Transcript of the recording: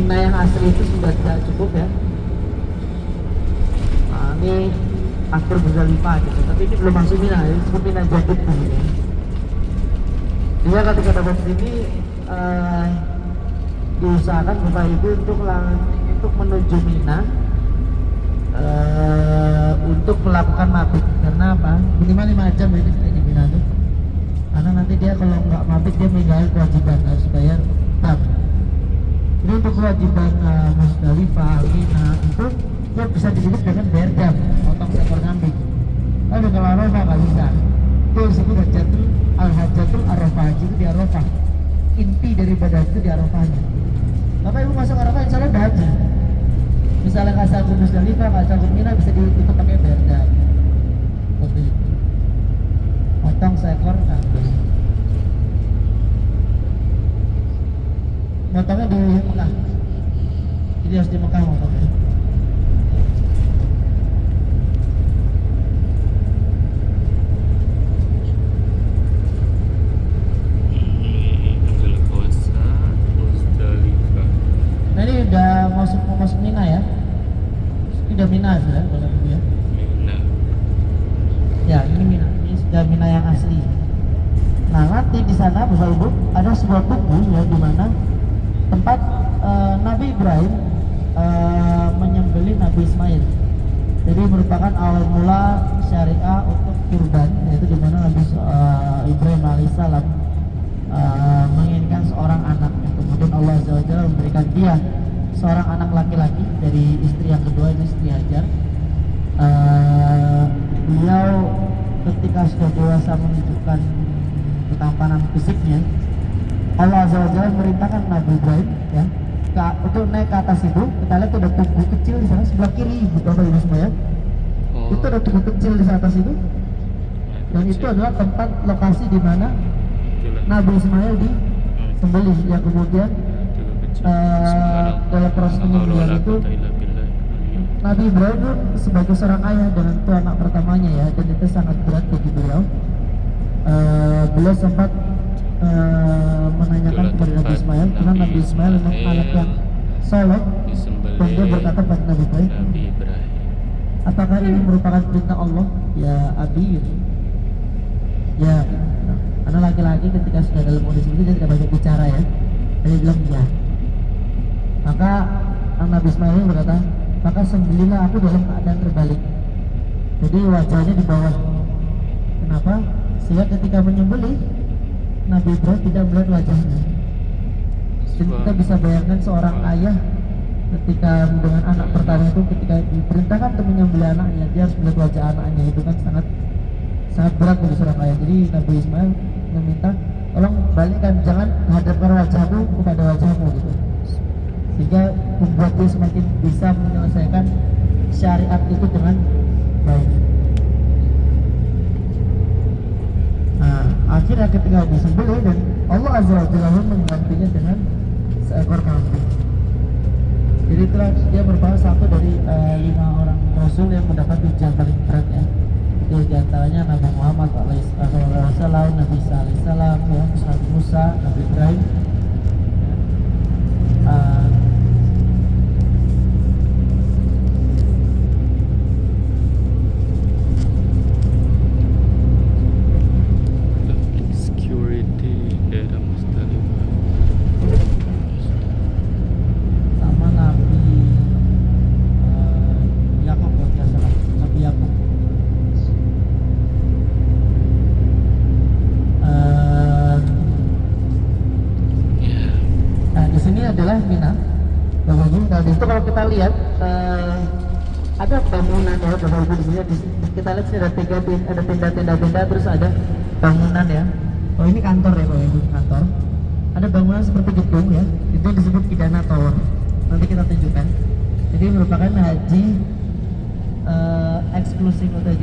Mina yang asli itu sudah tidak cukup ya. Nah, ini akhir Muzdalifah gitu, tapi ini belum masuk Mina, ini disebut Mina Jadid gitu. Dia ketika dapat sini diusahakan Bapak Ibu untuk menuju Mina, untuk melakukan mabit. Karena apa? Minimal 5 jam ya di Mina tuh. Karena nanti dia kalau nggak mabit dia meninggalkan kewajiban, harus bayar utang. Ini untuk kewajiban Muzdalifah, Mina itu dia bisa dihidup dengan bayar jam, potong seekor kambing. Tapi kalau Arafah nggak bisa. Itu disebut al-hajjatul Arafah, itu di Arafah. Inti daripada itu di Arafahnya. Bapak Ibu masuk Arafah insya Allah udah haji. Misalnya nggak sanggup Muzdalifah, nggak sanggup Mina, bisa ditutup pakai bayar jam. Seperti itu. Potong seekor kambing. Motongnya di Mekah. Jadi harus di Mekah motongnya. Nah ini udah masuk Mina ya. Ini udah Mina sudah kalau gitu ya. Mina. Ya ini Mina. Ini sudah Mina yang asli. Nah nanti di sana Bapak Ibu ada sebuah buku ya di mana tempat Nabi Ibrahim menyembelih Nabi Ismail. Jadi merupakan awal mula syariah untuk kurban, yaitu di mana Nabi Ibrahim alaihissalam menginginkan seorang anak. Kemudian Allah Azza wa Jalla memberikan dia seorang anak laki-laki dari istri yang kedua, itu istri Hajar. Beliau ketika sudah dewasa menunjukkan ketampanan fisiknya, Allah Azza wa Jalla merintahkan Nabi Ibrahim ya untuk naik ke atas itu. Kita lihat ada tugu kecil di sana sebelah kiri, Bapak Ibu semua ya. Itu ada tugu kecil di atas itu, dan itu adalah tempat lokasi di mana Nabi Ismail disembelih. Yang kemudian dalam proses penyembelihan itu Nabi Ibrahim pun sebagai seorang ayah dengan itu anak pertamanya ya, dan itu sangat berat bagi beliau. Beliau sempat menanyakan kepada Nabi Ismail, karena Nabi Ismail memang anak yang soleh, dan dia berkata pada Nabi Ibrahim, apakah ini merupakan perintah Allah ya Abi? Ya, karena laki-laki ketika sudah dalam kondisi itu dia tidak banyak bicara ya. Dia bilang ya. Maka Nabi Ismail berkata, maka sembelihlah aku dalam keadaan terbalik. Jadi wajahnya di bawah. Kenapa? Sehingga ketika menyembelih Nabi Ibrahim tidak melihat wajahnya. Dan kita bisa bayangkan seorang ayah ketika dengan anak pertama itu, ketika diperintahkan untuk menyembelih anaknya, dia harus melihat wajah anaknya. Itu kan sangat berat bagi seorang ayah. Jadi Nabi Ismail meminta, tolong balikkan, jangan hadapkan wajahmu kepada wajahmu gitu, sehingga membuat dia semakin bisa menyelesaikan syariat itu dengan baik. Nah, akhirnya ketika disembelih, dan Allah Azza wa Jalla menggantinya dengan seekor kambing. Jadi itulah dia merupakan satu dari 5 orang Rasul yang mendapat ujian paling berat ya. Itu diantaranya Nabi Muhammad alaihissalam, Nabi Isa alaihissalam, ya, Nabi Musa, Nabi Ibrahim. Security daerah Muzdalifah. Sama Nabi Yakub kalau tidak salah, Nabi Yakub. Nah di sini adalah Mina. Bapak Ibu, tadi itu kalau kita lihat ada bangunan ya Bapak Ibu di sini. Kita lihat sini ada tenda-tenda, terus ada bangunan ya. Oh ini kantor ya Bapak Ibu, kantor. Ada bangunan seperti gedung ya, itu disebut Kidana Tower. Nanti kita tunjukkan. Jadi merupakan haji eksklusif atau haji